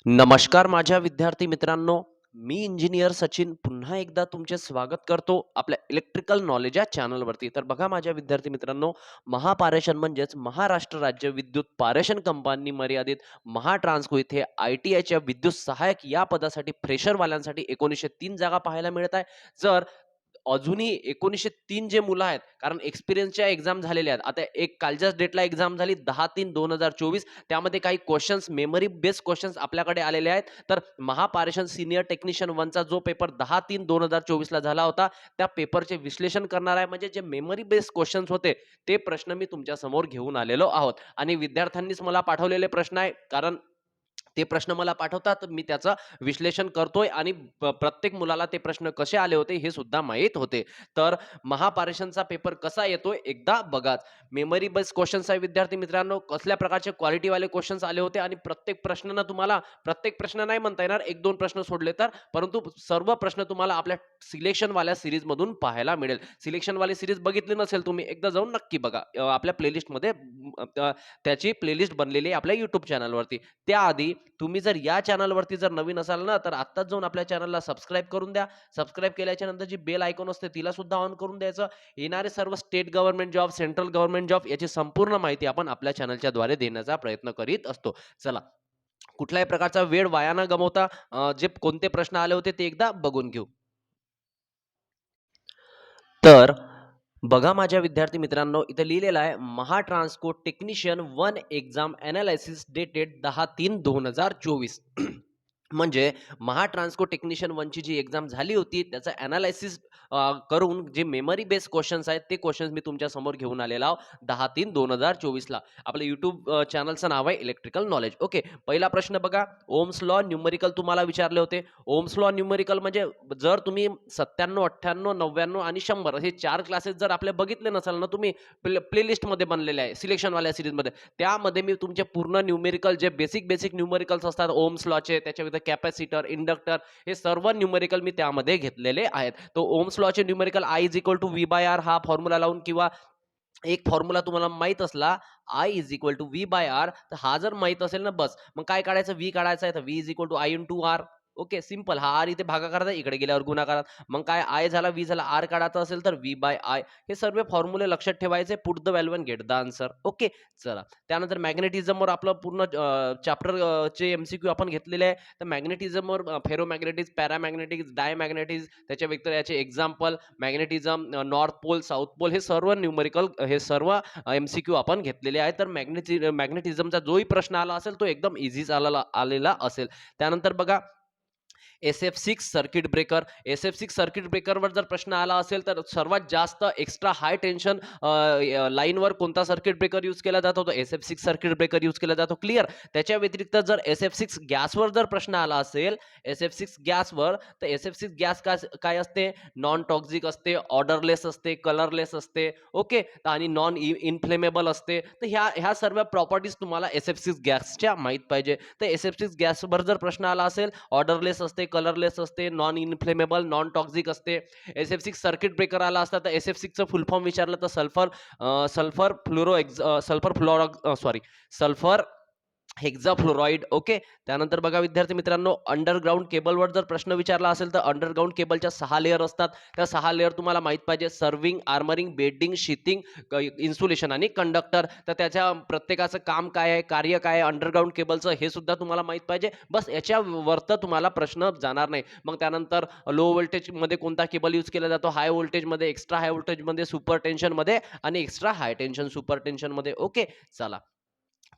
नमस्कार माझ्या विद्यार्थी मित्रांनो, मी इंजिनियर सचिन पुन्हा एकदा तुमचे स्वागत करतो आपल्या इलेक्ट्रिकल नॉलेज या चॅनलवरती. तर बघा माझ्या विद्यार्थी मित्रांनो, महापारेषण म्हणजेच महाराष्ट्र राज्य विद्युत पारेषण कंपनी मर्यादित महाट्रान्सको इथे ITIच्या विद्युत सहाय्यक या पदासाठी फ्रेशरवाल्यांसाठी 1903 जागा पाहायला मिळत आहे. जर अजूनही 1903 जे मुलं आहेत, कारण एक्सपिरियन्सच्या एक्झाम झालेल्या आहेत. आता एक कालच्याच डेटला एक्झाम झाली 10/3/2024. त्यामध्ये काही क्वेश्चन्स मेमरी बेस्ड क्वेश्चन्स आपल्याकडे आलेले आहेत. तर महापारेषण सीनियर टेक्निशियन 1चा जो पेपर 10/3/2024ला झाला होता, त्या पेपरचे विश्लेषण करणार आहे. म्हणजे जे मेमरी बेस्ड क्वेश्चन्स होते, ते प्रश्न मी तुमच्या समोर घेऊन आलेलो आहोत. आणि विद्यार्थ्यांनीच मला पाठवलेले प्रश्न आहे, कारण ते प्रश्न मला पाठवतात, मी त्याचं विश्लेषण करतोय आणि प्रत्येक मुलाला ते प्रश्न कसे आले होते हे सुद्धा माहीत होते. तर महापारेषणचा पेपर कसा येतोय एकदा बघा. मेमरी बेस्ड क्वेश्चन्स आहे विद्यार्थी मित्रांनो. कसल्या प्रकारचे क्वालिटीवाले क्वेश्चन्स आले होते आणि प्रत्येक प्रश्न तुम्हाला प्रत्येक प्रश्न नाही म्हणता येणार, 1-2 प्रश्न सोडले तर, परंतु सर्व प्रश्न तुम्हाला आपल्या सिलेक्शनवाल्या सीरीजमधून पाहायला मिळेल. सिलेक्शनवाली सीरीज बघितली नसेल तुम्ही, एकदा जाऊन नक्की बघा. आपल्या प्लेलिस्टमध्ये त्याची प्लेलिस्ट बनलेली आहे आपल्या YouTube चॅनलवरती. त्याआधी तुम्ही जर या चॅनलवरती जर नवीन असाल ना, तर आत्ताच जाऊन आपल्या चॅनलला सबस्क्राईब करून द्या. सबस्क्राईब केल्याच्या नंतर जी बेल आयकॉन असते तिला सुद्धा ऑन करून द्यायचं. येणारे सर्व state government job, central government job याची संपूर्ण माहिती आपण आपल्या चॅनलच्या द्वारे देण्याचा प्रयत्न करीत असतो. चला, कुठल्याही प्रकारचा वेळ वाया न गमावता जे कोणते प्रश्न आले होते ते एकदा बघून घेऊ. तर बघा माझ्या विद्यार्थी मित्रांनो, इथे लिहिलेलं आहे Mahatransco technician 1 exam analysis dated 10/3/2024. म्हणजे महाट्रान्सको टेक्निशियन 1 ची जी एक्झाम झाली होती त्याचं एनालिसिस करून जे मेमरी बेस्ड क्वेश्चन्स आहेत ते क्वेश्चन्स मी तुमच्या समोर घेऊन आलेलो आहो 10/3/2024ला. आपल्या YouTube चॅनलचं नाव आहे इलेक्ट्रिकल नॉलेज. ओके, पहिला प्रश्न बघा. ओम्स लॉ न्यूमेरिकल तुम्हाला विचारले होते. ओम्स लॉ न्यूमेरिकल म्हणजे जर तुम्ही 97, 98, 99 आणि 100 हे 4 क्लासेस जर आपले बघितले नसाल ना तुम्ही, प्लेलिस्टमध्ये बनलेले आहे सिलेक्शनवाल्या सीरीजमध्ये, त्यामध्ये मी तुमचे पूर्ण न्यूमेरिकल जे बेसिक न्यूमेरिकल्स असतात ओम्स लॉचे, त्याच्या कॅपॅसिटर, इंडक्टर, हे सर्व न्यूमेरिकल मी त्यामध्ये घेतलेले आहेत. तो ओम्स लॉचे numerical I is equal to V/R हा फॉर्म्युला लावून, किंवा एक फॉर्म्युला तुम्हाला माहित असला I is equal to V/R, तर हा जर माहित असेल ना, बस मग काय काढायचं, V काढायचा आहे, तर V is equal to I into R. Okay, simple. हा R इथे भागाकारात आहे, इकडे गेल्यावर गुणाकारात. मग काय I झाला, V झाला, R काढायचा असेल तर V/I. हे सर्व फॉर्म्युले लक्षात ठेवायचे. Put the value and get the answer. Okay, चला. त्यानंतर मॅग्नेटिझमवर आपलं पूर्ण चॅप्टर चे MCQ आपण घेतलेले आहे. तर मॅग्नेटिझमवर फेरोमॅग्नेटिक्स, पॅरामॅग्नेटिक्स, डायमॅग्नेटिक्स, त्याच्या व्यतिरिक्त याचे example, magnetism, north pole, south pole, हे सर्व न्यूमेरिकल, हे सर्व MCQ आपण घेतलेले आहेत. तर मॅग्नेटिझमचा जोही प्रश्न आला असेल तो एकदम इझीच आलेला असेल. त्यानंतर बघा, SF6 circuit breaker. SF6 circuit ब्रेकरवर जर प्रश्न आला असेल तर सर्वात जास्त एक्स्ट्रा हाय टेन्शन लाईनवर कोणता सर्किट ब्रेकर यूज केला जातो, तो SF6 सर्किट ब्रेकर यूज केला जातो. क्लिअर. त्याच्या व्यतिरिक्त जर SF6 गॅसवर जर प्रश्न आला असेल, SF6 गॅसवर, तर SF6 गॅस काय असते, नॉन टॉक्सिक असते, ऑर्डरलेस असते, कलरलेस असते. ओके, आणि नॉन इनफ्लेमेबल असते. तर ह्या सर्व प्रॉपर्टीज तुम्हाला SF6 गॅसच्या माहित पाहिजे. तर SF6 गॅसवर जर प्रश्न आला असेल, ऑर्डरलेस असते, कलरलेस असते, नॉन इनफ्लेमेबल, नॉन टॉक्सिक असते. SF6 सर्किट ब्रेकर आला असता तर SF6 चं फुल फॉर्म विचारलं तर सल्फर हेक्साफ्लोराइड. ओके. त्यानंतर बघा विद्यार्थी मित्रांनो, अंडरग्राऊंड केबलवर जर प्रश्न विचारला असेल तर अंडरग्राऊंड केबलच्या 6 लेयर असतात. त्या 6 लेयर तुम्हाला माहित पाहिजे. Serving, armouring, bedding, sheathing, insulation आणि कंडक्टर. तर त्याच्या प्रत्येकाचं काम काय आहे, कार्य काय आहे अंडरग्राऊंड केबलचं, हे सुद्धा तुम्हाला माहित पाहिजे. बस याच्यावर तुम्हाला प्रश्न जाणार नाही. मग त्यानंतर लो व्होल्टेजमध्ये कोणता केबल यूज केला जातो, हाय व्होल्टेजमध्ये, एक्स्ट्रा हाय व्होल्टेजमध्ये, सुपर टेन्शनमध्ये आणि एक्स्ट्रा हाय टेन्शन सुपर टेन्शनमध्ये. ओके, चला.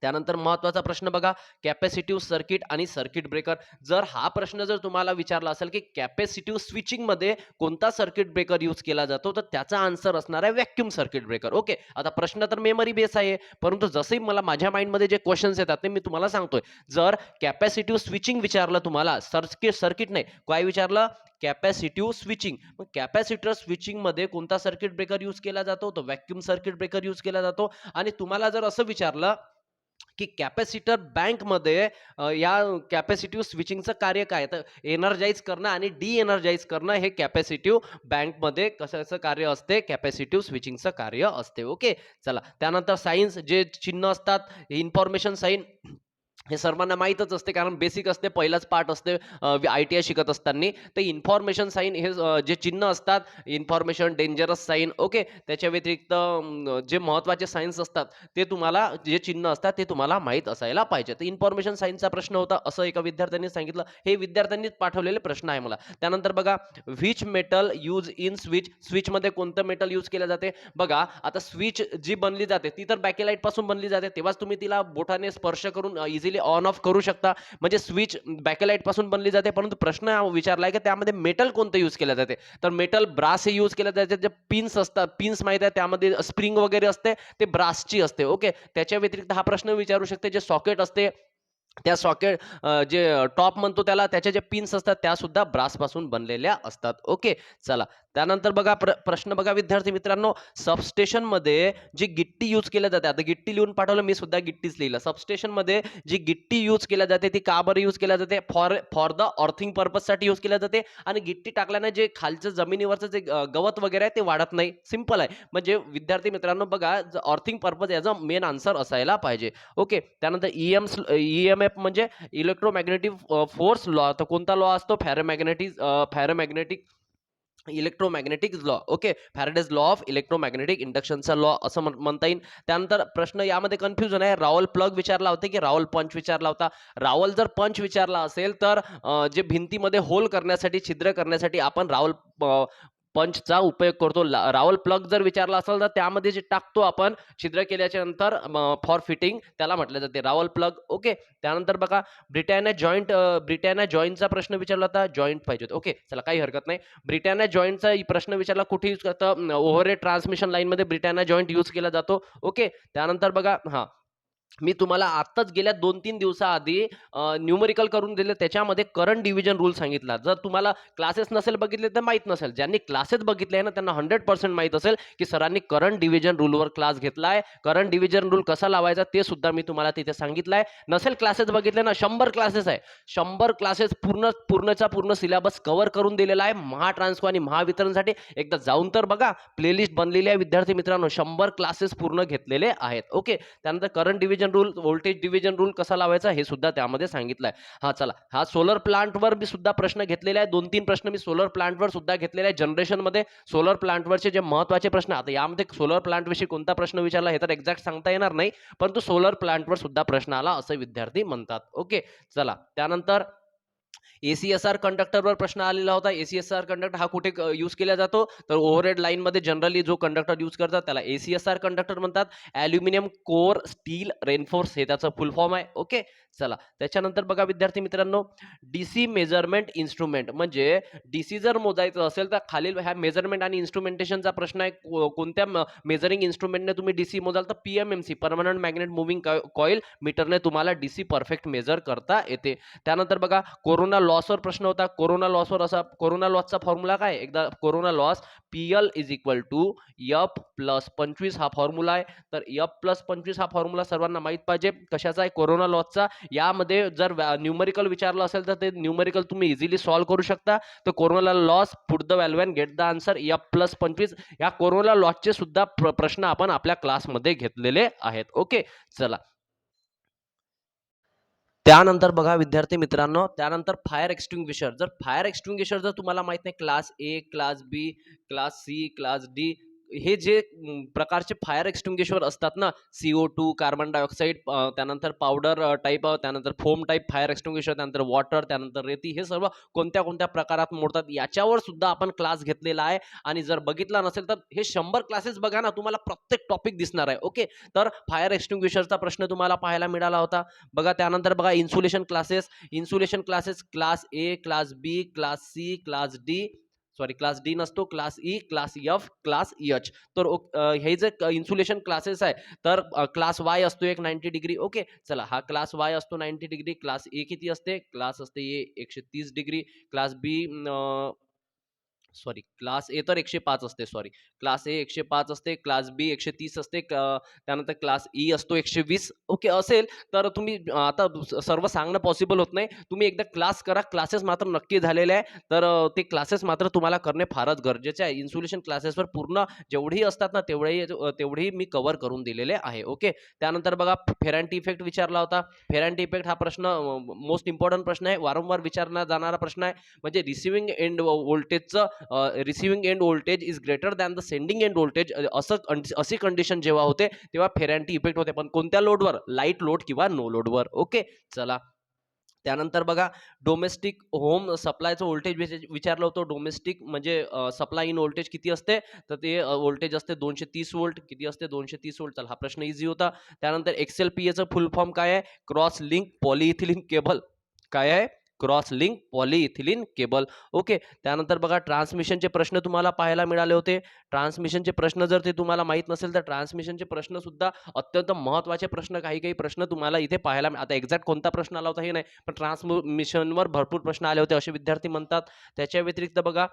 त्यानंतर महत्त्वाचा प्रश्न बघा, कॅपॅसिटिव्ह सर्किट आणि सर्किट ब्रेकर. जर हा प्रश्न जर तुम्हाला विचारला असेल की कॅपॅसिटिव्ह स्विचिंगमध्ये कोणता सर्किट ब्रेकर यूज केला जातो, तर त्याचा आन्सर असणार आहे व्हॅक्यूम सर्किट ब्रेकर. ओके, आता प्रश्न तर मेमरी बेस आहे, परंतु जसंही मला माझ्या माइंडमध्ये जे क्वेश्चन्स येतात ते मी तुम्हाला सांगतोय. जर कॅपॅसिटिव्ह स्विचिंग विचारलं तुम्हाला, सर्किट नाही, काय विचारलं, कॅपॅसिटिव्ह स्विचिंग, मग कॅपॅसिटर स्विचिंगमध्ये कोणता सर्किट ब्रेकर यूज केला जातो, तो व्हॅक्यूम सर्किट ब्रेकर यूज केला जातो. आणि तुम्हाला जर असं विचारलं की कॅपॅसिटर बँकमध्ये या कॅपॅसिटिव्ह स्विचिंगचं कार्य काय, तर एनर्जाइज करणं आणि डी एनर्जाइज करणं हे कॅपॅसिटिव्ह बँकमध्ये कशाचं कार्य असते, कॅपॅसिटिव्ह स्विचिंगचं कार्य असते. ओके, चला. त्यानंतर सायन्स जे चिन्ह असतात, इन्फॉर्मेशन साईन, हे सर्वांना माहीतच असते कारण बेसिक असते, पहिलाच पार्ट असते ITI शिकत असताना. तर इन्फॉर्मेशन साइन हे जे चिन्ह असतात, इन्फॉर्मेशन, डेंजरस साइन ओके. त्याच्या व्यतिरिक्त जे महत्त्वाचे सायन्स असतात, ते तुम्हाला जे चिन्ह असतात, ते तुम्हाला माहीत असायला पाहिजे. तर इन्फॉर्मेशन सायन्सचा प्रश्न होता, असं एका विद्यार्थ्यांनी सांगितलं. हे विद्यार्थ्यांनीच पाठवलेले प्रश्न आहे मला. त्यानंतर बघा, which metal use in switch? स्विचमध्ये कोणतं मेटल यूज केलं जाते? बघा, आता स्विच जी बनली जाते, ती तर बॅकेलाईट पासून बनली जाते. तेव्हाच तुम्ही तिला बोटाने स्पर्श करून इझिली ऑन ऑफ करू शकता. म्हणजे स्विच बॅकेलाईट पासून बनली जाते, परंतु प्रश्न हा विचारलाय की त्यामध्ये मेटल कोणतं यूज केलं जाते? तर मेटल ब्रास हे यूज केलं जाते. जे पिन्स असतात, पिन्स माहिती आहे, त्यामध्ये स्प्रिंग वगैरे असते, ते ब्रासची असते. ओके. त्याच्या व्यतिरिक्त हा प्रश्न विचारू शकते, जे सॉकेट असते, त्या सॉकेट जे टॉप म्हणतो त्याला, त्याच्या ज्या पिन्स असतात त्या सुद्धा ब्रासपासून बनलेल्या असतात. ओके. चला, त्यानंतर बघा प्रश्न बघा विद्यार्थी मित्रांनो, सबस्टेशनमध्ये जी गिट्टी यूज केल्या जाते, आता गिट्टी लिहून पाठवलं, मी सुद्धा गिट्टीच लिहिलं. सबस्टेशनमध्ये जी गिट्टी यूज केल्या जाते ती का बरं यूज केल्या जाते? फॉर फॉर द अर्थिंग पर्पजसाठी यूज केल्या जाते. आणि गिट्टी टाकल्याने जे खालचं जमिनीवरचं जे गवत वगैरे आहे ते वाढत नाही. सिंपल आहे. म्हणजे विद्यार्थी मित्रांनो बघा, अर्थिंग पर्पज याचा मेन आन्सर असायला पाहिजे. ओके. त्यानंतर EMF म्हणजे इलेक्ट्रोमॅग्नेटिक फोर्स लॉ. तर कोणता लॉ असतो? Ferromagnetic electromagnetic law. Okay. Faraday's law of electromagnetic इंडक्शनचा लॉ असं म्हणता येईल. त्यानंतर प्रश्न यामध्ये कन्फ्युजन आहे. रावल प्लग विचारला होता की रावल पंच विचारला होता? रावल जर पंच विचारला असेल तर जे भिंतीमध्ये होल करण्यासाठी, छिद्र करण्यासाठी आपण रावल पंचचा उपयोग करतो. रावल प्लग जर विचारला असेल तर त्यामध्ये जे टाकतो आपण छिद्र केल्याच्या नंतर फॉर फिटिंग, त्याला म्हटलं जाते रावल प्लग. ओके. त्यानंतर बघा, ब्रिटॅनिया जॉईंटचा प्रश्न विचारला होता. जॉईंट पाहिजे. ओके. चला, काही हरकत नाही. ब्रिटॅनिया जॉईंटचा प्रश्न विचारला, कुठे यूज करतं? ओव्हरहेड ट्रान्समिशन लाईनमध्ये ब्रिटॅनिया जॉईंट यूज केला जातो. ओके. त्यानंतर बघा, हां, मी तुम्हाला आत्ताच गेल्या 2-3 दिवसाआधी न्यूमेरिकल करून दिले. त्याच्यामध्ये करंट डिव्हिजन रूल सांगितला. जर तुम्हाला क्लासेस नसेल बघितले तर माहीत नसेल. ज्यांनी क्लासेस बघितले आहे ना, त्यांना 100% माहीत असेल की सरांनी करंट डिव्हिजन रूलवर क्लास घेतलाय. करंट डिव्हिजन रूल कसा लावायचा ते सुद्धा मी तुम्हाला तिथे सांगितलंय. नसेल क्लासेस बघितले ना, 100 क्लासेस आहे. 100 क्लासेस पूर्णचा पूर्ण सिलेबस कव्हर करून दिलेला आहे महाट्रान्सको आणि महावितरणसाठी. एकदा जाऊन तर बघा, प्लेलिस्ट बनलेली आहे विद्यार्थी मित्रांनो. 100 क्लासेस पूर्ण घेतलेले आहेत. ओके. त्यानंतर current division rule, voltage division rule कसा लावायचा हे सुद्धा त्यामध्ये सांगितलंय. हा, चला, हा सोलर प्लांटवर मी सुद्धा प्रश्न घेतलेले आहे. 2-3 प्रश्न मी सोलर प्लांटवर सुद्धा घेतलेले आहे. जनरेशनमध्ये सोलर प्लांटवरचे जे महत्त्वाचे प्रश्न, आता यामध्ये सोलर प्लांटविषयी कोणता प्रश्न विचारला हे तर एक्झॅक्ट सांगता येणार नाही, परंतु सोलर प्लांटवर सुद्धा प्रश्न आला असं विद्यार्थी म्हणतात. ओके. चला, त्यानंतर ACSR कंडक्टरवर प्रश्न आलेला होता. ACSR कंडक्टर हा कुठे यूज केला जातो? तर ओव्हरहेड लाईनमध्ये जनरली जो कंडक्टर यूज करतात त्याला ACSR कंडक्टर म्हणतात. ॲल्युमिनियम कोर स्टील रेन्फोर्स हे त्याचं फुल फॉर्म आहे. ओके. चला, त्याच्यानंतर बघा विद्यार्थी मित्रांनो, DC मेजरमेंट इन्स्ट्रुमेंट म्हणजे DC जर मोजायचं असेल तर खालील ह्या मेजरमेंट आणि इन्स्ट्रुमेंटेशनचा प्रश्न आहे. कोणत्या मेजरिंग इन्स्ट्रुमेंटने तुम्ही DC मोजाल? तर PMMC, permanent magnet moving coil मीटरने तुम्हाला DC परफेक्ट मेजर करता येते. त्यानंतर बघा, कोरोना लॉसवर प्रश्न होता. कोरोना लॉसवर असा, कोरोना लॉसचा फॉर्म्युला काय? एकदा corona loss PL is equal to F+25 हा फॉर्म्युला आहे. तर F+25 हा फॉर्म्युला सर्वांना माहित पाहिजे. कशाचा आहे? कोरोना लॉसचा. यामध्ये जर न्यूमेरिकल विचारलं असेल तर ते न्यूमेरिकल तुम्ही इझिली सॉल्व्ह करू शकता. तर corona loss, put the value and get the answer. F+25 या कोरोना लॉसचे सुद्धा प्रश्न आपण आपल्या क्लासमध्ये घेतलेले आहेत. ओके. चला, त्यानंतर बघा विद्यार्थी मित्रांनो, त्यानंतर फायर एक्सटिंग्विशर. जर फायर एक्सटिंग्विशर जर तुम्हाला माहित नाही, class A, class B, class C, class D हे जे प्रकारचे फायर एक्सटिंग्विशर असतात ना, CO2, कार्बन डायऑक्साईड, त्यानंतर पावडर टाईप, त्यानंतर फोम टाईप फायर एक्सटिंग्विशर, त्यानंतर वॉटर, त्यानंतर रेती, हे सर्व कोणत्या कोणत्या प्रकारात मोडतात याच्यावर सुद्धा आपण क्लास घेतलेला आहे. आणि जर बघितला नसेल तर हे 100 क्लासेस बघा ना, तुम्हाला प्रत्येक टॉपिक दिसणार आहे. ओके. तर फायर एक्सटिंग्विशरचा प्रश्न तुम्हाला पाहायला मिळाला होता. बघा, त्यानंतर बघा insulation classes class A, class B, class C, class D, sorry class D नसतो, class E, class F, class H. तर हे जे इन्सुलेशन क्लासेस आहे, तर क्लास Y असतो एक 90 डिग्री. ओके. चला, हा क्लास Y असतो 90 डिग्री. क्लास A किती असते? क्लास असते A 130 degree. Class B sorry class ए तर 105 असते सॉरी. क्लास ए 105 असते, क्लास बी 130 असते, त्यानंतर क्लास ई असतो 120 ओके असेल, तर तुम्ही आता सर्व सांगणं पॉसिबल होत नाही. तुम्ही एकदा क्लास करा. क्लासेस मात्र नक्की झालेले आहे. तर ते क्लासेस मात्र तुम्हाला करणे फारच गरजेचे आहे. इन्सुलेशन क्लासेसवर पूर्ण जेवढेही असतात ना, तेवढेही मी कव्हर करून दिलेले आहे. ओके. त्यानंतर बघा फेरांटी इफेक्ट विचारला होता. फेरांटी इफेक्ट हा प्रश्न मोस्ट इम्पॉर्टंट प्रश्न आहे. वारंवार विचारला जाणारा प्रश्न आहे. म्हणजे रिसिव्हिंग एंड व्होल्टेजचं receiving end voltage is greater than the sending end voltage अशी कंडिशन जेव्हा होते तेव्हा फेरांटी इफेक्ट होते. पण कोणत्या लोडवर? लाईट लोड किंवा नो लोडवर. ओके. चला त्यानंतर बघा डोमेस्टिक होम सप्लायचं व्होल्टेज विचारलं होतं. डोमेस्टिक म्हणजे सप्लाय इन व्होल्टेज किती असते? तर ते व्होल्टेज असते 230 व्होल्ट. किती असते? 230 व्होल्ट. चला हा प्रश्न इझी होता. त्यानंतर एक्सएलपीएचं फुल फॉर्म काय आहे? Cross link polyethylene cable. काय आहे? Cross link polyethylene cable. Okay. त्यानंतर बघा ट्रान्समिशनचे प्रश्न तुम्हाला पाहायला मिळाले होते. ट्रान्समिशनचे प्रश्न जर ते तुम्हाला माहीत नसेल तर ट्रान्समिशनचे प्रश्न सुद्धा अत्यंत महत्त्वाचे प्रश्न काही प्रश्न तुम्हाला इथे पाहायला आता एक्झॅक्ट कोणता प्रश्न आला होता हे नाही, पण ट्रान्समिशनवर भरपूर प्रश्न आले होते असे विद्यार्थी म्हणतात. त्याच्या व्यतिरिक्त बघा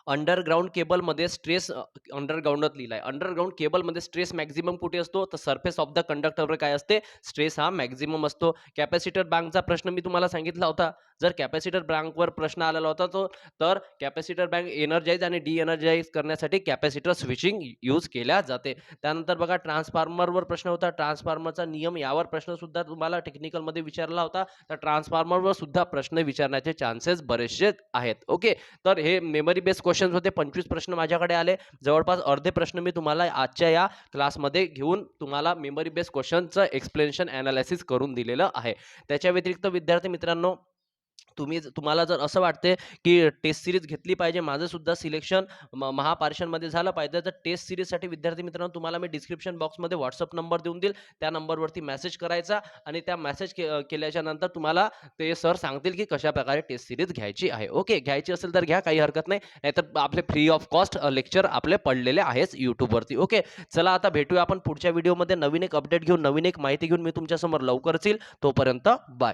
अंडरग्राऊंड केबलमध्ये स्ट्रेस अंडरग्राऊंडात लिहिलाय. अंडरग्राऊंड केबलमध्ये स्ट्रेस मॅक्झिमम कुठे असतो? तर सरफेस ऑफ द कंडक्टरवर काय असते? स्ट्रेस हा मॅक्झिमम असतो. कॅपॅसिटर बँकचा प्रश्न मी तुम्हाला सांगितला होता. जर कॅपॅसिटर बँकवर प्रश्न आलेला होता तर कॅपॅसिटर बँक एनर्जाइज आणि डी एनर्जाइज करण्यासाठी कॅपॅसिटर स्विचिंग यूज केल्या जाते. त्यानंतर बघा ट्रान्सफॉर्मरवर प्रश्न होता. ट्रान्सफॉर्मरचा नियम यावर प्रश्न सुद्धा तुम्हाला टेक्निकलमध्ये विचारला होता. तर ट्रान्सफॉर्मरवर सुद्धा प्रश्न विचारण्याचे चान्सेस बरेचसे आहेत. ओके. तर हे मेमरी बेस्ड क्वेश्चन्स होते. 25 प्रश्न माझ्याकडे आले. जवळपास अर्धे प्रश्न मी तुम्हाला आजच्या या क्लासमध्ये घेऊन तुम्हाला मेमरी बेस्ड क्वेश्चनचं एक्सप्लेनेशन ॲनालिसिस करून दिलेलं आहे. त्याच्या व्यतिरिक्त विद्यार्थी मित्रांनो तुम्हाला जर असं वाटते की टेस्ट सिरीज घेतली पाहिजे, माझं सुद्धा सिलेक्शन महापार्षणमध्ये झालं पाहिजे, तर टेस्ट सिरीजसाठी विद्यार्थी मित्रांनो तुम्हाला मी डिस्क्रिप्शन बॉक्समध्ये व्हॉट्सअप नंबर देऊन देईल. त्या नंबरवरती मेसेज करायचा आणि त्या मेसेज केल्याच्या नंतर तुम्हाला ते सर सांगतील की कशाप्रकारे टेस्ट सिरीज घ्यायची आहे. ओके. घ्यायची असेल तर घ्या, काही हरकत नाही. नाहीतर आपले फ्री ऑफ कॉस्ट लेक्चर आपले पडलेले आहेच YouTubeवरती. ओके. चला आता भेटूया आपण पुढच्या व्हिडिओमध्ये नवीन एक अपडेट घेऊन, नवीन एक माहिती घेऊन मी तुमच्यासमोर लवकरच येईल. तोपर्यंत बाय.